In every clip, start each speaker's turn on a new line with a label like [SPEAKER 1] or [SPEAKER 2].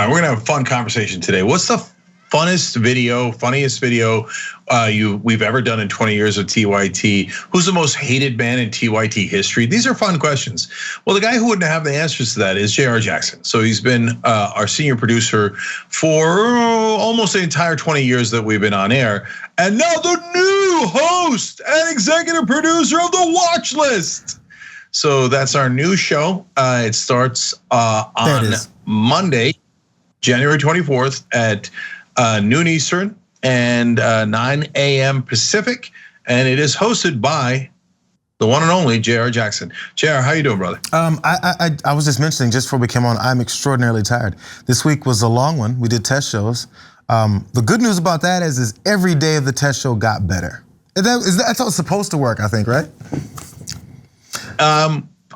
[SPEAKER 1] right, we're gonna have a fun conversation today. What's the funniest video we've ever done in 20 years of TYT? Who's the most hated man in TYT history? These are fun questions. Well, the guy who wouldn't have the answers to that is Jayar Jackson. So he's been our senior producer for almost the entire 20 years that we've been on air. And now the new host and executive producer of the Watchlist. So that's our new show. It starts on Monday, January 24th at noon Eastern and 9 a.m. Pacific, and it is hosted by the one and only Jayar Jackson. Jayar, how you doing, brother?
[SPEAKER 2] I was just mentioning just before we came on, I'm extraordinarily tired. This week was a long one. We did test shows. The good news about that is every day of the test show got better. That's how it's supposed to work, I think, right?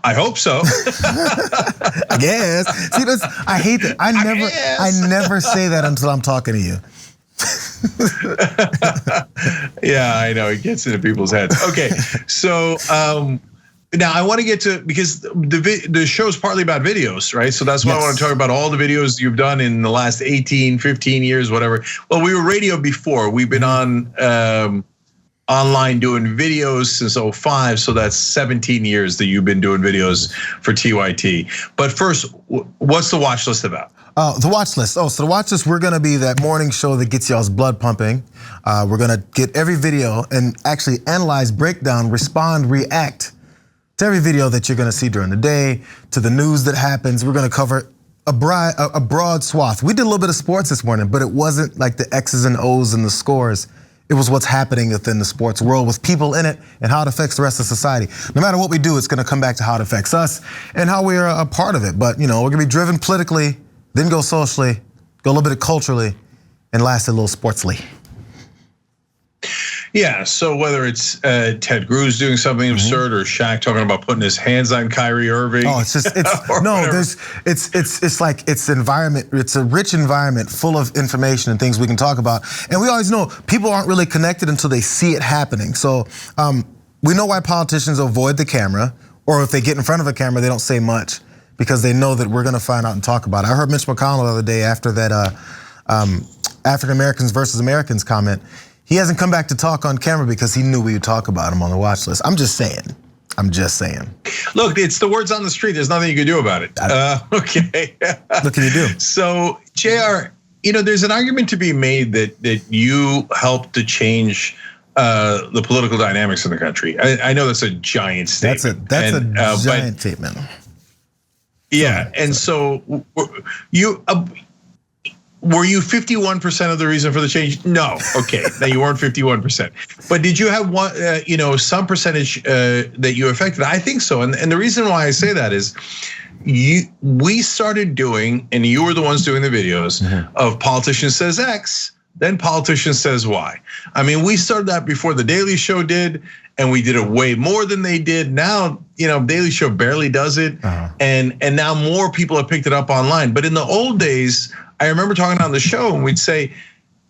[SPEAKER 1] I hope so.
[SPEAKER 2] I guess. See, I hate that. I never say that until I'm talking to you.
[SPEAKER 1] Yeah, I know, it gets into people's heads. Okay, so now I want to get to, because the show is partly about videos, right? So that's why I want to talk about all the videos you've done in the last 18, 15 years, whatever. Well, we were radio before. We've been on online doing videos since 05, so that's 17 years that you've been doing videos for TYT. But first, what's the watch list about?
[SPEAKER 2] The watch list. So the watch list, we're gonna be that morning show that gets y'all's blood pumping. We're gonna get every video and actually analyze, break down, respond, react to every video that you're gonna see during the day, to the news that happens. We're gonna cover a broad swath. We did a little bit of sports this morning, but it wasn't like the X's and O's and the scores. It was what's happening within the sports world with people in it and how it affects the rest of society. No matter what we do, it's gonna come back to how it affects us and how we're a part of it. But we're gonna be driven politically, then go socially, go a little bit culturally, and last a little sportsly.
[SPEAKER 1] Yeah, so whether it's Ted Cruz doing something absurd or Shaq talking about putting his hands on Kyrie Irving.
[SPEAKER 2] Oh, it's environment. It's a rich environment full of information and things we can talk about. And we always know people aren't really connected until they see it happening. So we know why politicians avoid the camera, or if they get in front of a camera, they don't say much because they know that we're gonna find out and talk about it. I heard Mitch McConnell the other day after that African Americans versus Americans comment. He hasn't come back to talk on camera because he knew we would talk about him on the watch list. I'm just saying.
[SPEAKER 1] Look, it's the words on the street. There's nothing you can do about it. Okay.
[SPEAKER 2] What can you do?
[SPEAKER 1] So, Jayar, there's an argument to be made that you helped to change the political dynamics in the country. I know that's a giant statement.
[SPEAKER 2] That's a giant statement.
[SPEAKER 1] Yeah, and so were you 51% of the reason for the change? No, okay, now you weren't 51%. But did you have one, some percentage that you affected? I think so, and the reason why I say that is, we started doing, and you were the ones doing the videos of politician says X, then politician says Y. I mean, we started that before the Daily Show did, and we did it way more than they did. Now, Daily Show barely does it, and now more people have picked it up online. But in the old days, I remember talking on the show and we'd say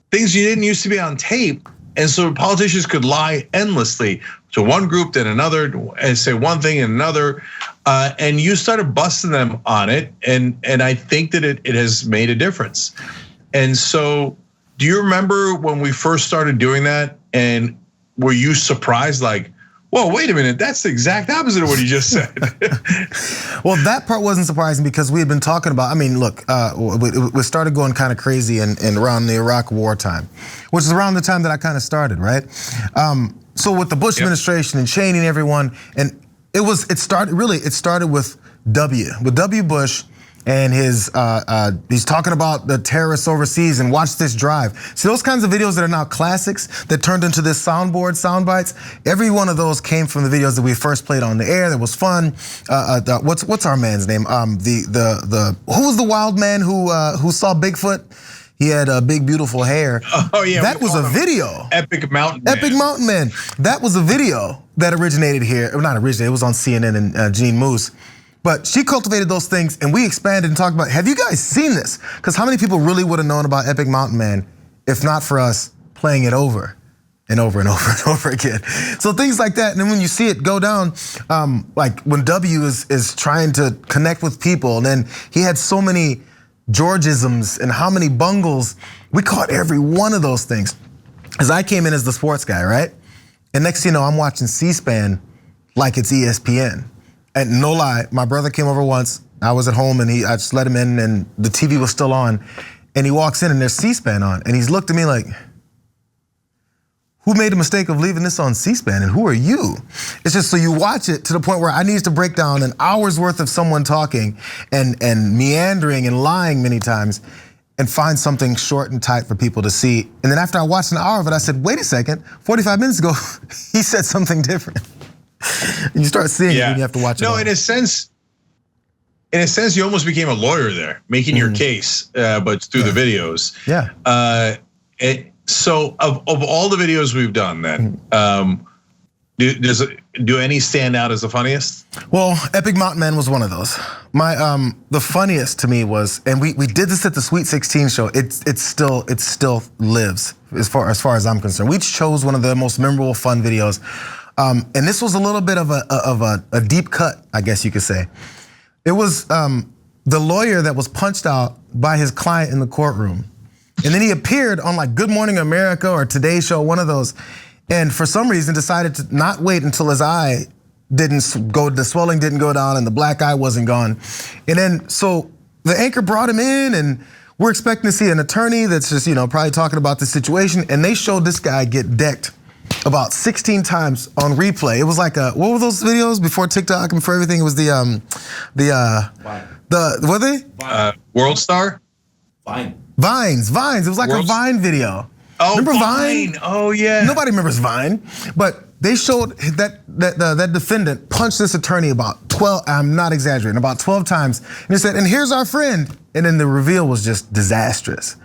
[SPEAKER 1] things you didn't used to be on tape. And so politicians could lie endlessly to one group, then another, and say one thing and another. And you started busting them on it. And I think that it has made a difference. And so do you remember when we first started doing that? And were you surprised, like, whoa, wait a minute, that's the exact opposite of what you just said?
[SPEAKER 2] Well, that part wasn't surprising because we had been talking about, look, we started going kind of crazy in around the Iraq war time, which is around the time that I kind of started, right? So with the Bush administration and Cheney and everyone, and it started with W Bush, and he's talking about the terrorists overseas and watch this drive. See, those kinds of videos that are now classics that turned into this sound bites, every one of those came from the videos that we first played on the air that was fun. What's our man's name? Who was the wild man who saw Bigfoot? He had a big, beautiful hair.
[SPEAKER 1] Oh yeah,
[SPEAKER 2] that was a video.
[SPEAKER 1] Epic Mountain Man.
[SPEAKER 2] Epic Mountain Man. That was a video that originated here. Or not originated, it was on CNN and Gene Moose. But she cultivated those things and we expanded and talked about, have you guys seen this? Because how many people really would have known about Epic Mountain Man if not for us playing it over and over and over and over again? So things like that, and then when you see it go down, like when W is trying to connect with people, and then he had so many Georgisms and how many bungles. We caught every one of those things. As I came in as the sports guy, right? And next thing you know, I'm watching C-SPAN like it's ESPN. And no lie, my brother came over once. I was at home and I just let him in and the TV was still on. And he walks in and there's C-SPAN on. And he's looked at me like, who made the mistake of leaving this on C-SPAN and who are you? It's just so you watch it to the point where I need to break down an hour's worth of someone talking and meandering and lying many times and find something short and tight for people to see. And then after I watched an hour of it, I said, wait a second, 45 minutes ago, he said something different. And you start seeing it when you have to watch it.
[SPEAKER 1] No, in a sense, you almost became a lawyer there, making your case, but through the videos.
[SPEAKER 2] Yeah.
[SPEAKER 1] So of all the videos we've done, then do any stand out as the funniest?
[SPEAKER 2] Well, Epic Mountain Man was one of those. The funniest to me was, and we did this at the Sweet 16 show. It still lives as far as I'm concerned. We chose one of the most memorable, fun videos, and this was a little bit of a deep cut, I guess you could say. It was the lawyer that was punched out by his client in the courtroom. And then he appeared on like Good Morning America or Today Show, one of those. And for some reason decided to not wait until his eye the swelling didn't go down and the black eye wasn't gone. And then, so the anchor brought him in and we're expecting to see an attorney that's just, probably talking about the situation. And they showed this guy get decked about 16 times on replay. It was like what were those videos before TikTok and for everything? It was were they?
[SPEAKER 1] World Star?
[SPEAKER 2] Vines. It was like a Vine video.
[SPEAKER 1] Oh,
[SPEAKER 2] remember
[SPEAKER 1] Vine? Oh yeah.
[SPEAKER 2] Nobody remembers Vine, but they showed that defendant punched this attorney about 12. I'm not exaggerating, about 12 times. And he said, "And here's our friend." And then the reveal was just disastrous.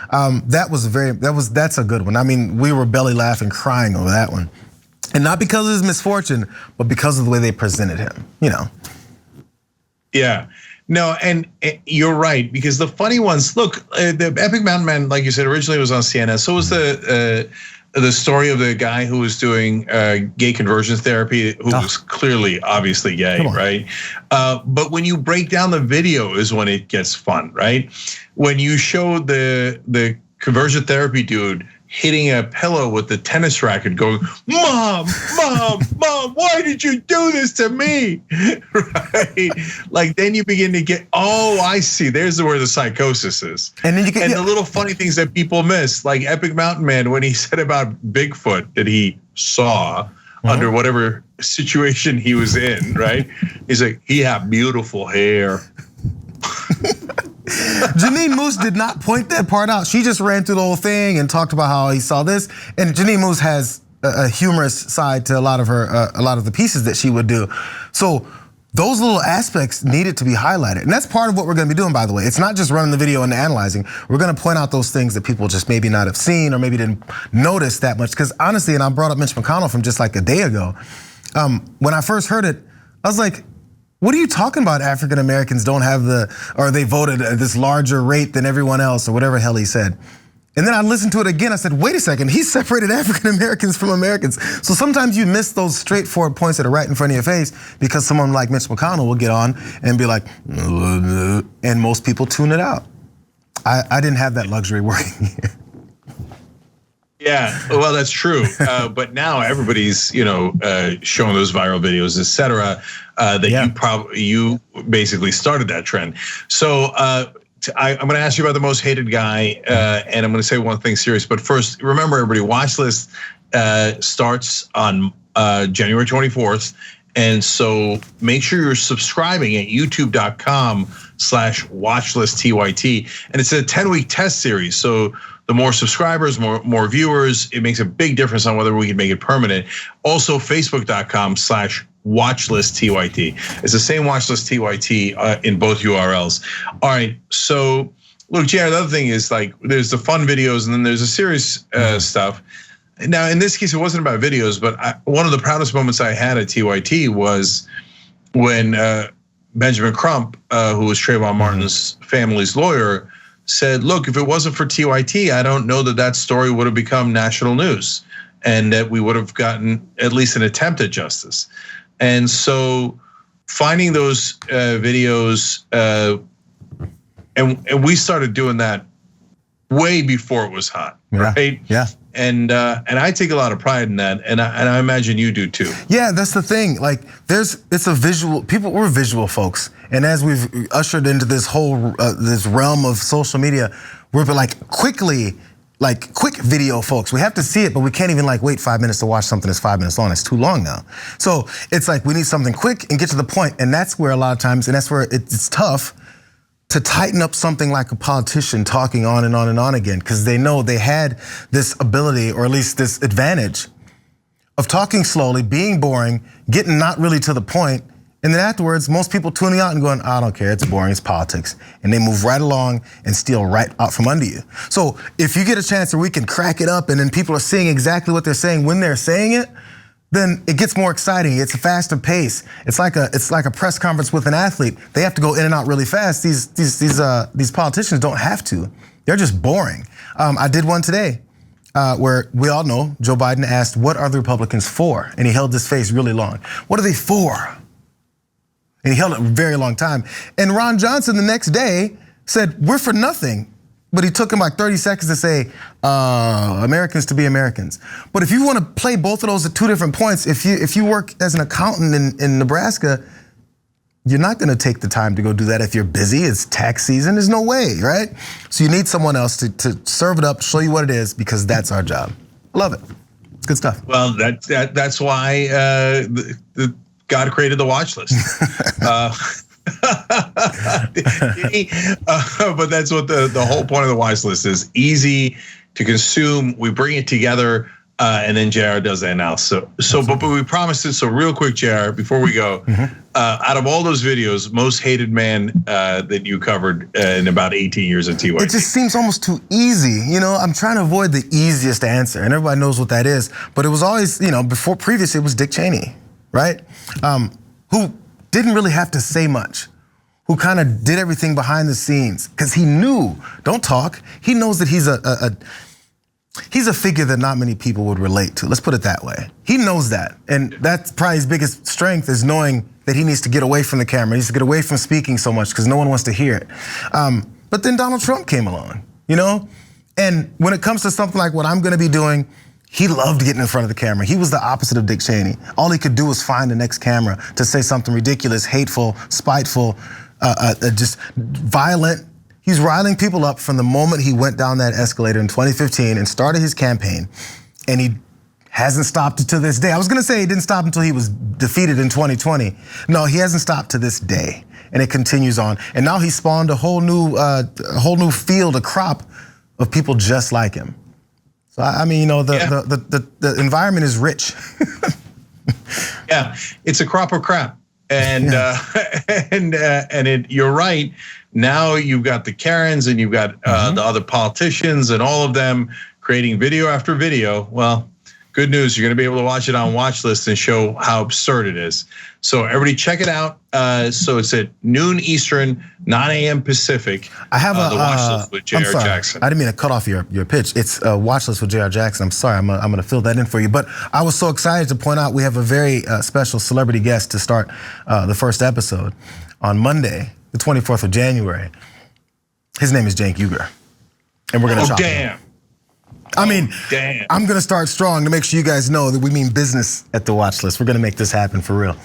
[SPEAKER 2] That's a good one. I mean, we were belly laughing, crying over that one, and not because of his misfortune, but because of the way they presented him.
[SPEAKER 1] Yeah. No, and you're right, because the funny ones, look, the Epic Mountain Man, like you said, originally was on CNN. So was the story of the guy who was doing gay conversion therapy, who was clearly, obviously gay, right? But when you break down the video is when it gets fun, right? When you show the conversion therapy dude hitting a pillow with the tennis racket going, mom, why did you do this to me? Right? Like then you begin to get, oh, I see, there's where the psychosis is. And then the little funny things that people miss, like Epic Mountain Man, when he said about Bigfoot that he saw under whatever situation he was in, right? He's like, he had beautiful hair.
[SPEAKER 2] Janine Moose did not point that part out. She just ran through the whole thing and talked about how he saw this. And Janine Moose has a humorous side to a lot of the pieces that she would do. So those little aspects needed to be highlighted. And that's part of what we're gonna be doing, by the way. It's not just running the video and analyzing. We're gonna point out those things that people just maybe not have seen or maybe didn't notice that much. Because honestly, and I brought up Mitch McConnell from just like a day ago. When I first heard it, I was like, what are you talking about? African Americans don't have or they voted at this larger rate than everyone else, or whatever the hell he said. And then I listened to it again. I said, wait a second, he separated African Americans from Americans. So sometimes you miss those straightforward points that are right in front of your face because someone like Mitch McConnell will get on and be like, and most people tune it out. I didn't have that luxury working here.
[SPEAKER 1] Yeah, well, that's true. But now everybody's, showing those viral videos, et cetera, that you basically started that trend. So I'm going to ask you about the most hated guy, and I'm going to say one thing serious. But first, remember, everybody, Watchlist starts on January 24th. And so make sure you're subscribing at youtube.com/watchlisttyt. And it's a 10-week test series. So the more subscribers, more viewers, it makes a big difference on whether we can make it permanent. Also, facebook.com/watchlisttyt. It's the same watchlisttyt in both URLs. All right, so look, Jayar, the other thing is like there's the fun videos and then there's the serious stuff. Now, in this case, it wasn't about videos, but one of the proudest moments I had at TYT was when Benjamin Crump, who was Trayvon Martin's family's lawyer, said, look, if it wasn't for TYT, I don't know that story would have become national news and that we would have gotten at least an attempt at justice. And so finding those videos And we started doing that way before it was hot, right?
[SPEAKER 2] Yeah.
[SPEAKER 1] And I take a lot of pride in that, and I imagine you do too.
[SPEAKER 2] Yeah, that's the thing. Like, it's a visual. We're visual folks, and as we've ushered into this whole this realm of social media, we're like quick video folks. We have to see it, but we can't even like wait 5 minutes to watch something that's 5 minutes long. It's too long now. So it's like we need something quick and get to the point, and that's where a lot of times, and that's where it's tough to tighten up something like a politician talking on and on and on again, because they know they had this ability, or at least this advantage, of talking slowly, being boring, getting not really to the point, and then afterwards, most people tuning out and going, I don't care, it's boring, it's politics. And they move right along and steal right out from under you. So if you get a chance where we can crack it up and then people are seeing exactly what they're saying when they're saying it, then it gets more exciting. It's a faster pace. It's like a press conference with an athlete. They have to go in and out really fast. These politicians don't have to. They're just boring. I did one today where we all know Joe Biden asked, "What are the Republicans for?" And he held his face really long. What are they for? And he held it a very long time. And Ron Johnson the next day said, "We're for nothing." But he took him like 30 seconds to say, Americans to be Americans. But if you want to play both of those at two different points, if you work as an accountant in Nebraska, you're not gonna take the time to go do that if you're busy. It's tax season, there's no way, right? So you need someone else to serve it up, show you what it is, because that's our job. I love it, it's good stuff.
[SPEAKER 1] Well, that's why God created the watch list. But that's what the whole point of the watch list is. Easy to consume. We bring it together, and then Jayar does the analysis. But we promised it. So real quick, Jayar, before we go, out of all those videos, most hated man that you covered in about 18 years at TYT.
[SPEAKER 2] It just seems almost too easy. You know, I'm trying to avoid the easiest answer, and everybody knows what that is. But it was always, previously it was Dick Cheney, right? Who didn't really have to say much, who kind of did everything behind the scenes, because he knew, don't talk, he knows that he's a figure that not many people would relate to. Let's put it that way. He knows that, and that's probably his biggest strength, is knowing that he needs to get away from the camera, he needs to get away from speaking so much, because no one wants to hear it. But then Donald Trump came along, and when it comes to something like what I'm gonna be doing, he loved getting in front of the camera. He was the opposite of Dick Cheney. All he could do was find the next camera to say something ridiculous, hateful, spiteful, just violent. He's riling people up from the moment he went down that escalator in 2015 and started his campaign, and he hasn't stopped it to this day. I was gonna say he didn't stop until he was defeated in 2020. No, he hasn't stopped to this day, and it continues on. And now he spawned a whole new field, a crop of people just like him. So I mean, the environment is rich.
[SPEAKER 1] Yeah, it's a crop of crap, and you're right. Now you've got the Karens and you've got the other politicians and all of them creating video after video. Well, good news, you're gonna be able to watch it on Watchlist and show how absurd it is. So everybody check it out. So it's at noon Eastern, 9 a.m. Pacific.
[SPEAKER 2] I have
[SPEAKER 1] the Watchlist with Jayar Jackson.
[SPEAKER 2] I didn't mean to cut off your pitch. It's a Watchlist with Jayar Jackson. I'm sorry, I'm gonna fill that in for you. But I was so excited to point out we have a very special celebrity guest to start the first episode on Monday, the 24th of January. His name is Cenk Uygur, and we're gonna chop him. I mean, I'm gonna start strong to make sure you guys know that we mean business at the Watchlist. We're gonna make this happen for real.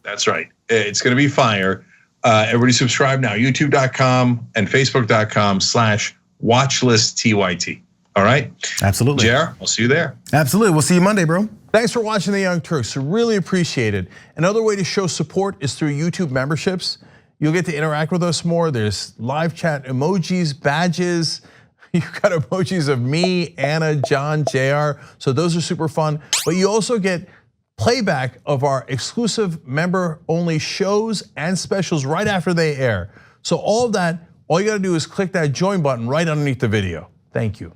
[SPEAKER 1] That's right. It's gonna be fire. Everybody subscribe now, youtube.com and facebook.com/watchlisttyt. All right?
[SPEAKER 2] Absolutely.
[SPEAKER 1] Jayar, I'll see you there.
[SPEAKER 2] Absolutely, we'll see you Monday, bro.
[SPEAKER 3] Thanks for watching The Young Turks, really appreciate it. Another way to show support is through YouTube memberships. You'll get to interact with us more. There's live chat emojis, badges. You've got emojis of me, Anna, John, Jayar. So those are super fun. But you also get playback of our exclusive member-only shows and specials right after they air. So all of that, all you gotta do is click that join button right underneath the video. Thank you.